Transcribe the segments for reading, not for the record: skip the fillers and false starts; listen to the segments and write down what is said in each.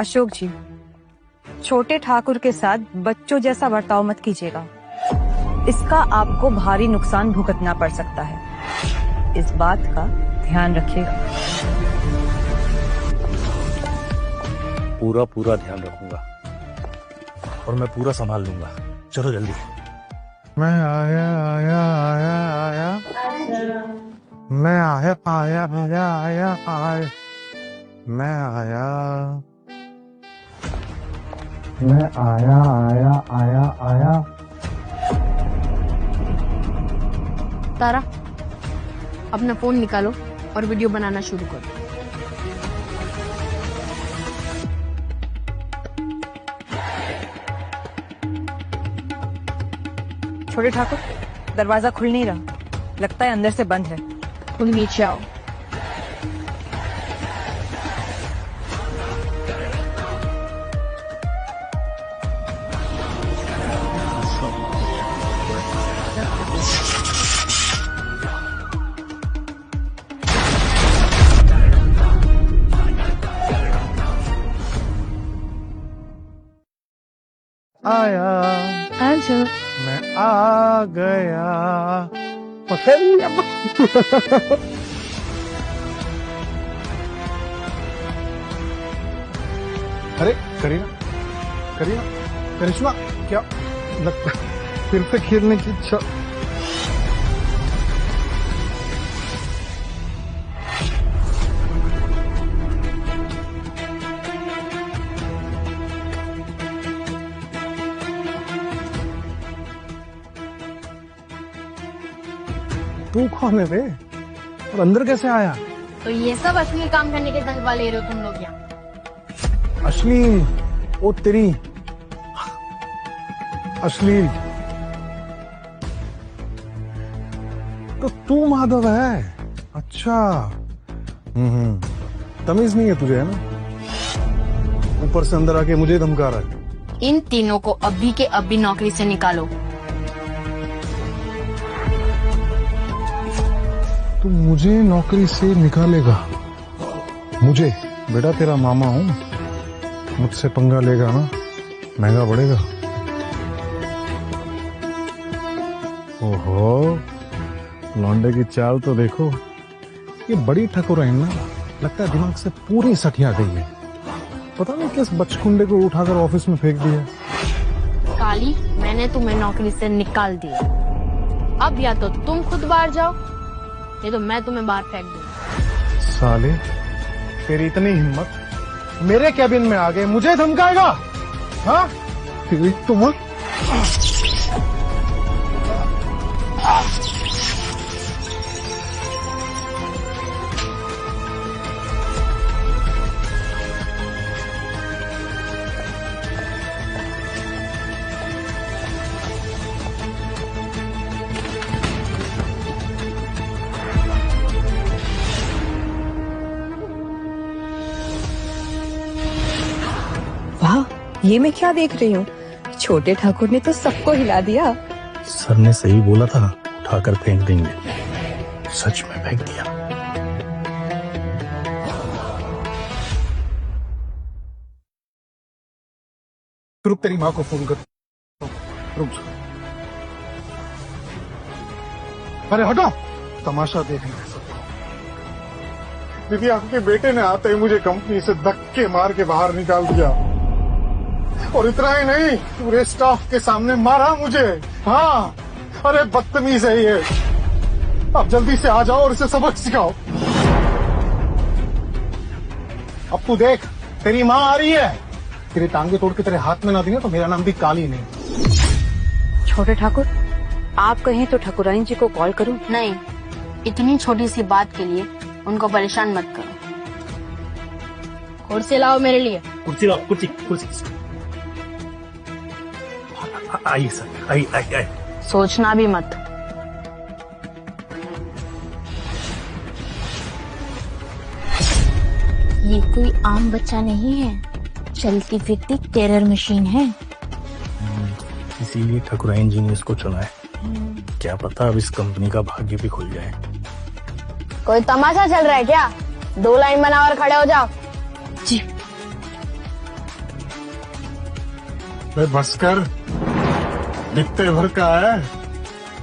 अशोक जी, छोटे ठाकुर के साथ बच्चों जैसा बर्ताव मत कीजिएगा। इसका आपको भारी नुकसान भुगतना पड़ सकता है। इस बात का ध्यान रखिएगा। पूरा ध्यान रखूंगा और मैं पूरा संभाल लूंगा। चलो जल्दी। मैं आया आया आया आया मैं आया आया आया आया आया मैं आया मैं आया आया आया आया। तारा, अपना फोन निकालो और वीडियो बनाना शुरू करो। छोटे ठाकुर, दरवाजा खुल नहीं रहा, लगता है अंदर से बंद है। तुम नीचे आओ। आया अच्छा, मैं आ गया। अरे करीना करीना करिश्मा, क्या लगता है फिर से खेलने की इच्छा? तू कौन है बे और अंदर कैसे आया? तो ये सब असली काम करने के तंगवा ले रहे हो तुम लोग यहाँ? अश्लील, ओ तेरी अश्लील। तो तू माधव है? अच्छा। तमीज नहीं है तुझे, है ना? ऊपर से अंदर आके मुझे धमका रहा है। इन तीनों को अभी के अभी नौकरी से निकालो। तू मुझे नौकरी से निकालेगा? मुझे? बेटा तेरा मामा हूं, मुझसे पंगा लेगा ना महंगा पड़ेगा। ओहो, लौंडे की चाल तो देखो। ये बड़ी ठकुर है ना, लगता है दिमाग से पूरी सठिया गई है। पता नहीं किस बचकुंडे को उठाकर ऑफिस में फेंक दिया। काली, मैंने तुम्हें नौकरी से निकाल दिया। अब या तो तुम खुद बाहर जाओ, नहीं तो मैं तुम्हें बाहर फेंक दूंगा। साले, तेरी इतनी हिम्मत, मेरे कैबिन में आ गए मुझे धमकाएगा? हाँ, तेरी तो मत। वाह, ये मैं क्या देख रही हूँ? छोटे ठाकुर ने तो सबको हिला दिया। सर ने सही बोला था, उठाकर फेंक देंगे। सच में फेंक दिया। रुक, तेरी माँ को फोन कर। रुक। अरे हटो, तमाशा देखने सकते। दीदी, आपके बेटे ने आते ही मुझे कंपनी से धक्के मार के बाहर निकाल दिया, और इतना ही नहीं, पूरे स्टाफ के सामने मारा मुझे। हाँ, अरे बदतमीज है ये। अब जल्दी से आ जाओ और इसे सबक सिखाओ। अब तू देख, तेरी माँ आ रही है। तेरी टांगे तोड़ के तेरे हाथ में ना दी तो मेरा नाम भी काली नहीं। छोटे ठाकुर, आप कहें तो ठकुराइन जी को कॉल करूं? नहीं, इतनी छोटी सी बात के लिए उनको परेशान मत करो। कुर्सी लाओ मेरे लिए। कुर्सी लाओ, कुर्सी कुर्सी। आइए सर, आइए आइए आइए। सोचना भी मत। ये कोई आम बच्चा नहीं है, चलती फिरती टेरर मशीन है। इसीलिए ठकुराइन जी ने इसको चुना है। क्या पता अब इस कंपनी का भाग्य भी खुल जाए। कोई तमाशा चल रहा है क्या? 2 लाइन बनाओ और खड़े हो जाओ। जी, भाई बस कर, इतने भर का है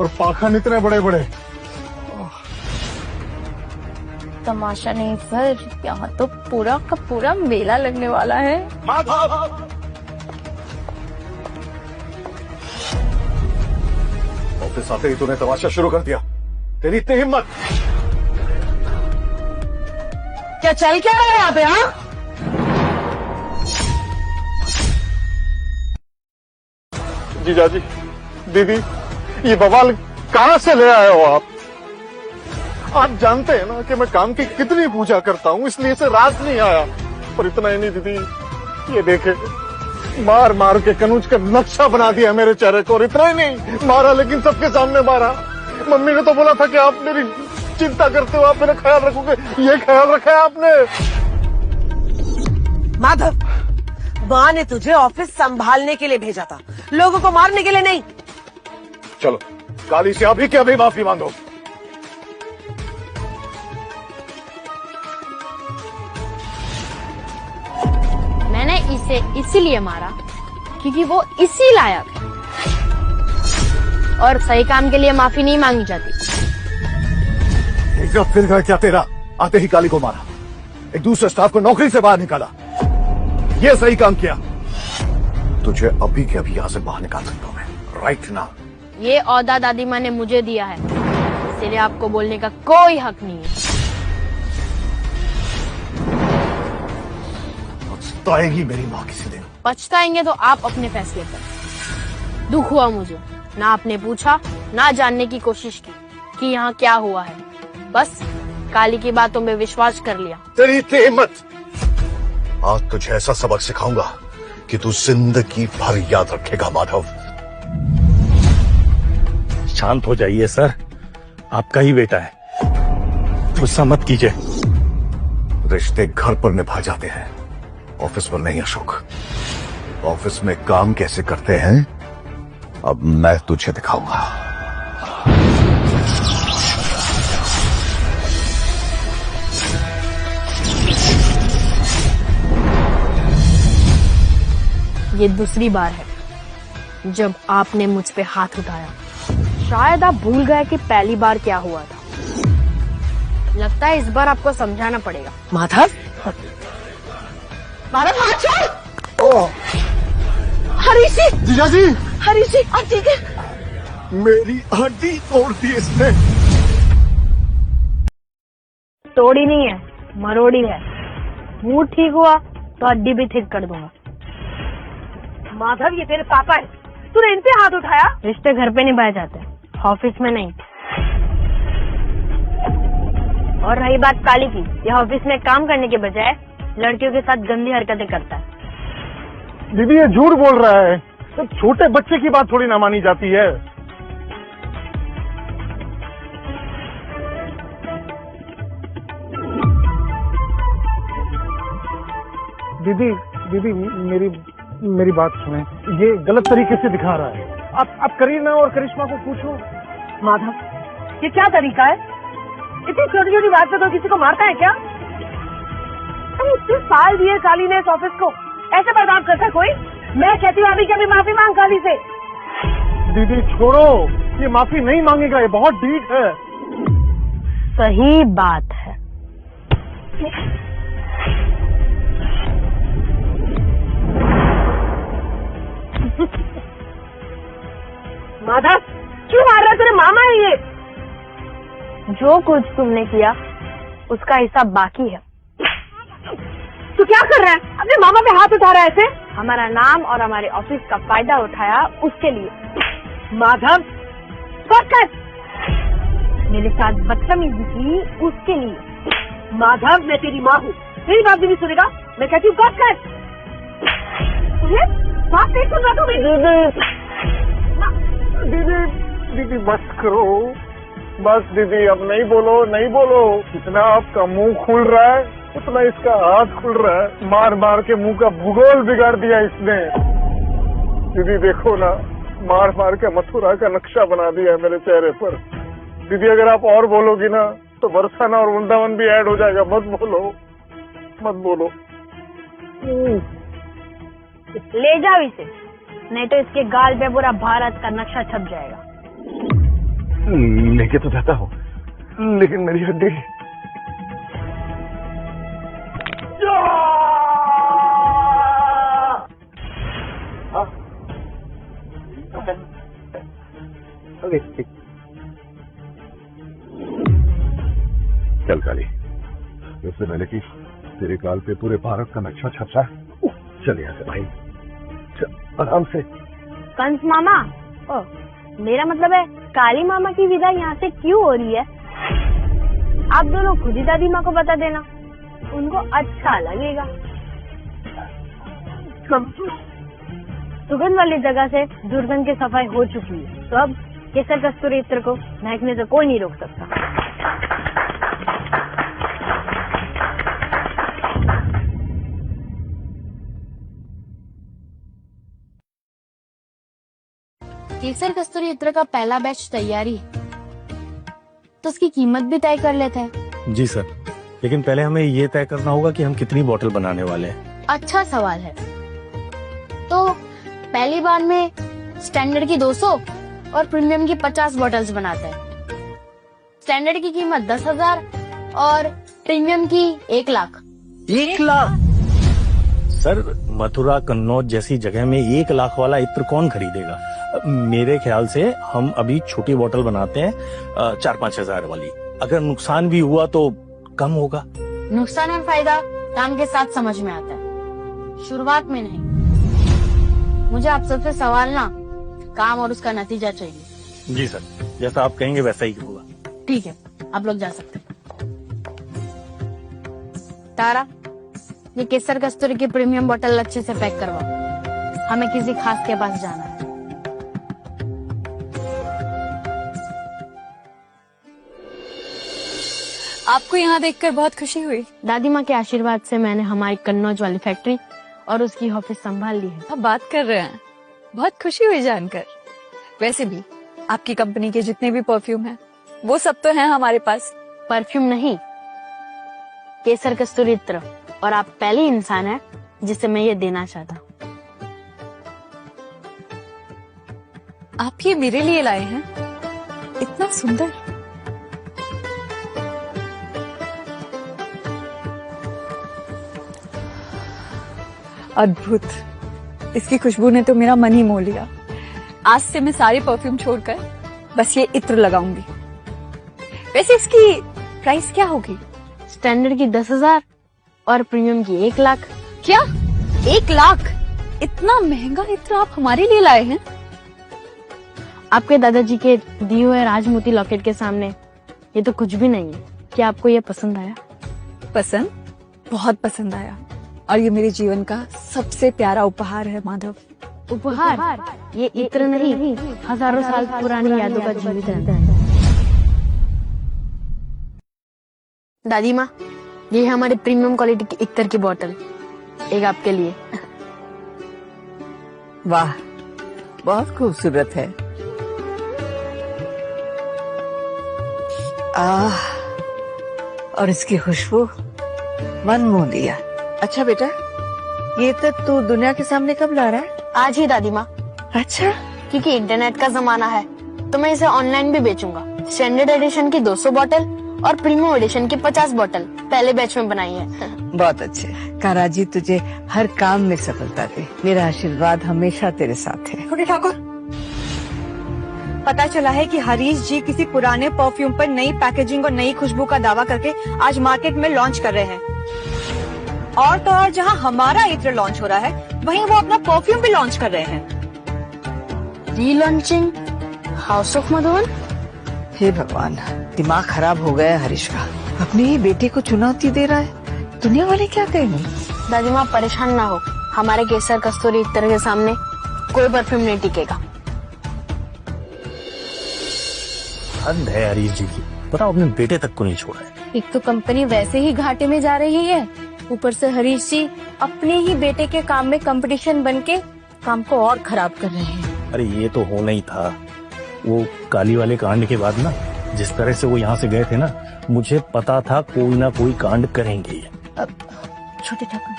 और पाखंड इतने बड़े बड़े। तमाशा नहीं सर, यहाँ तो पूरा का पूरा मेला लगने वाला है। ऑफिस आते ही तूने तमाशा शुरू कर दिया, तेरी इतनी हिम्मत। क्या चल क्या रहा है यहाँ पे? हाँ, जीजाजी, दीदी, ये बवाल कहाँ से ले आए हो आप? आप जानते हैं ना कि मैं काम की कितनी पूजा करता हूँ, इसलिए से रात नहीं आया। और इतना ही नहीं दीदी, ये देखे, मार मार के कनूज का नक्शा बना दिया मेरे चेहरे को। और इतना ही नहीं मारा, लेकिन सबके सामने मारा। मम्मी ने तो बोला था कि आप मेरी चिंता करते हो, आप मेरा ख्याल रखोगे, ये ख्याल रखा है आपने। माधव, माँ ने तुझे ऑफिस संभालने के लिए भेजा था, लोगों को मारने के लिए नहीं। चलो काली से अभी के अभी माफी मांगो। मैंने इसे इसीलिए मारा क्योंकि वो इसी लायक है, और सही काम के लिए माफी नहीं मांगी जाती। एक फिर गया क्या तेरा? आते ही काली को मारा, एक दूसरे स्टाफ को नौकरी से बाहर निकाला, ये सही काम किया। तुझे अभी के अभी यहाँ से बाहर निकाल सकता हूँ मैं, राइट ना? ये ओहदा दादी माँ ने मुझे दिया है, इसलिए आपको बोलने का कोई हक नहीं है। पछताएगी मेरी माँ किसी दिन। पछताएंगे तो आप अपने फैसले पर। दुख हुआ मुझे, ना आपने पूछा, ना जानने की कोशिश की कि यहाँ क्या हुआ है। बस काली की बातों में विश्वास कर लिया। तेरी इतनी हिम्मत! आज तुझे ऐसा सबक सिखाऊंगा कि तू जिंदगी भर याद रखेगा माधव। शांत हो जाइए सर, आपका ही बेटा है, गुस्सा मत कीजिए। रिश्ते घर पर निभा जाते हैं, ऑफिस पर नहीं अशोक। ऑफिस में काम कैसे करते हैं अब मैं तुझे दिखाऊंगा। ये दूसरी बार है जब आपने मुझ पे हाथ उठाया। शायद आप भूल गए कि पहली बार क्या हुआ था। लगता है इस बार आपको समझाना पड़ेगा। माधव, माधव हाथ छोड़। हरीशी, जीजाजी, हरीशी, आप ठीक है? मेरी हड्डी तोड़ दी इसने। तोड़ी नहीं है, मरोड़ी है। मूड ठीक हुआ तो हड्डी भी ठीक कर दूंगा। माधव, ये तेरे पापा है, तूने इन पे हाथ उठाया? रिश्ते घर पे निभाए जाते हैं, ऑफिस में नहीं। और रही बात काली की, यह ऑफिस में काम करने के बजाय लड़कियों के साथ गंदी हरकतें करता है। दीदी ये झूठ बोल रहा है, तो छोटे बच्चे की बात थोड़ी ना मानी जाती है। दीदी, दीदी मेरी बात सुने, ये गलत तरीके से दिखा रहा है। आप करीना और करिश्मा को पूछो। माधव, ये क्या तरीका है? इतनी छोटी छोटी बात पे तो किसी को मारता है क्या? अरे इतने साल दिए काली ने इस ऑफिस को, ऐसे बर्बाद करता है कोई? मैं कहती हूँ अभी के अभी माफी मांग काली से। दीदी छोड़ो, ये माफी नहीं मांगेगा, ये बहुत ढीठ है। सही बात है। माधव, क्यों मार रहा है? तेरे मामा है ये। जो कुछ तुमने किया उसका हिसाब बाकी है। तू क्या कर रहा है? अपने मामा पे हाथ उठा रहा है ऐसे? हमारा नाम और हमारे ऑफिस का फायदा उठाया उसके लिए। माधव, स्टॉप कर। मेरे साथ बदतमीजी की उसके लिए। माधव, मैं तेरी माँ हूँ, मेरी बात भी नहीं सुनेगा? मैं कहती हूँ स्टॉप कर। बात नहीं सुन रहा तू मेरी? दीदी बस करो, बस दीदी, अब नहीं बोलो, नहीं बोलो। जितना आपका मुंह खुल रहा है उतना इसका हाथ खुल रहा है। मार मार के मुंह का भूगोल बिगाड़ दिया इसने। दीदी देखो ना, मार मार के मथुरा का नक्शा बना दिया है मेरे चेहरे पर। दीदी अगर आप और बोलोगी ना तो बरसाना और वृंदावन भी ऐड हो जाएगा। मत बोलो, मत बोलो। ले जाओ इसे, नहीं तो इसके गाल पे पूरा भारत का नक्शा छप जाएगा। लेके तो जाता हूँ, लेकिन मेरी हड्डी। चल काली, इससे पहले कि तेरे गाल पे पूरे भारत का नक्शा छप जाए, चल यहाँ से भाई, चल आराम से। कंस मामा, ओ, मेरा मतलब है काली मामा की विदा यहाँ से क्यों हो रही है? आप दोनों खुद ही दादी माँ को बता देना, उनको अच्छा लगेगा। सुगंध वाली जगह से दुर्गंध की सफाई हो चुकी है, तो अब केसर कस्तूरी इत्र को महकने से कोई नहीं रोक सकता। केसर कस्तूरी इत्र का पहला बैच तैयारी है, तो उसकी कीमत भी तय कर लेते हैं। जी सर, लेकिन पहले हमें ये तय करना होगा कि हम कितनी बोतल बनाने वाले हैं। अच्छा सवाल है। तो पहली बार में स्टैंडर्ड की 200 और प्रीमियम की 50 बॉटल्स बनाते हैं। स्टैंडर्ड की कीमत 10,000 और प्रीमियम की 1 लाख। 1 लाख? सर, मथुरा कन्नौज जैसी जगह में 1 लाख वाला इत्र कौन खरीदेगा? मेरे ख्याल से हम अभी छोटी बोतल बनाते हैं 4-5 हजार वाली। अगर नुकसान भी हुआ तो कम होगा। नुकसान और फायदा काम के साथ समझ में आता है, शुरुआत में नहीं। मुझे आप सबसे सवाल ना काम और उसका नतीजा चाहिए। जी सर, जैसा आप कहेंगे वैसा ही होगा। ठीक है, आप लोग जा सकते हैं। तारा, ये केसर कस्तूरी की प्रीमियम बोतल अच्छे से पैक करवाओ, हमें किसी खास के पास जाना है। आपको यहाँ देखकर बहुत खुशी हुई। दादी माँ के आशीर्वाद से मैंने हमारी कन्नौज वाली फैक्ट्री और उसकी ऑफिस संभाल ली है। आप बात कर रहे हैं, बहुत खुशी हुई जानकर। वैसे भी आपकी कंपनी के जितने भी परफ्यूम हैं, वो सब तो हैं हमारे पास। परफ्यूम नहीं, केसर कस्तूरी इत्र, और आप पहली इंसान है जिसे मैं ये देना चाहता हूँ। आप ये मेरे लिए लाए हैं? इतना सुंदर। अद्भुत, इसकी खुशबू ने तो मेरा मन ही मोह लिया। आज से मैं सारे परफ्यूम छोड़कर बस ये इत्र लगाऊंगी। वैसे इसकी प्राइस क्या होगी? स्टैंडर्ड की 10,000 और प्रीमियम की 1 लाख। क्या 1 लाख? इतना महंगा इत्र आप हमारे लिए लाए हैं? आपके दादाजी के दिए हुए राजमोती लॉकेट के सामने ये तो कुछ भी नहीं है। क्या आपको ये पसंद आया? पसंद? बहुत पसंद आया, और ये मेरे जीवन का सबसे प्यारा उपहार है माधव। उपहार? ये इत्र नहीं, हजारों साल पुरानी यादों का जीवित रहता है। दादी माँ, ये है हमारे प्रीमियम क्वालिटी की इत्र की बोतल, एक आपके लिए। वाह, बहुत खूबसूरत है। और इसकी खुशबू मन मोह लिया। अच्छा बेटा, ये तो तू दुनिया के सामने कब ला रहा है? आज ही दादी माँ। अच्छा, क्योंकि इंटरनेट का जमाना है तो मैं इसे ऑनलाइन भी बेचूंगा। स्टैंडर्ड एडिशन की 200 बोतल और प्रीमियम एडिशन की 50 बोतल पहले बैच में बनाई है। बहुत अच्छे। काराजी तुझे हर काम में सफलता दे। मेरा आशीर्वाद हमेशा तेरे साथ है। छोटे ठाकुर, पता चला है कि हरीश जी किसी पुराने परफ्यूम पर नई पैकेजिंग और नई खुशबू का दावा करके आज मार्केट में लॉन्च कर रहे हैं। और तो और जहां हमारा इत्र लॉन्च हो रहा है, वहीं वो अपना परफ्यूम भी लॉन्च कर रहे हैं। रीलॉन्चिंग हाउस ऑफ मधुवन? हे भगवान, दिमाग खराब हो गया है हरीश का। अपने ही बेटे को चुनौती दे रहा है। दुनिया वाले क्या कहेंगे? दादी माँ परेशान ना हो, हमारे केसर कस्तूरी इत्र के सामने कोई परफ्यूम नहीं टिकेगा। हद है हरीश जी की, बताओ अपने बेटे तक को नहीं छोड़ा है। एक तो कंपनी वैसे ही घाटे में जा रही है, ऊपर से हरीश जी अपने ही बेटे के काम में कंपटीशन बनके काम को और खराब कर रहे हैं। अरे ये तो होना ही था। वो काली वाले कांड के बाद ना, जिस तरह से वो यहाँ से गए थे ना, मुझे पता था कोई ना कोई कांड करेंगे। छोटे ठाकुर,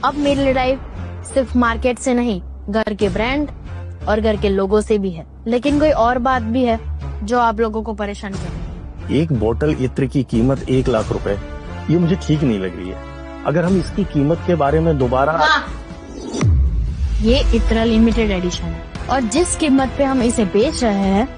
अब मेरी लड़ाई सिर्फ मार्केट से नहीं, घर के ब्रांड और घर के लोगों से भी है। लेकिन कोई और बात भी है जो आप लोगों को परेशान कर रही है। एक बोतल इत्र की कीमत 1 लाख रुपए, ये मुझे ठीक नहीं लग रही है। अगर हम इसकी कीमत के बारे में दोबारा ये इत्र लिमिटेड एडिशन है और जिस कीमत पे हम इसे बेच रहे हैं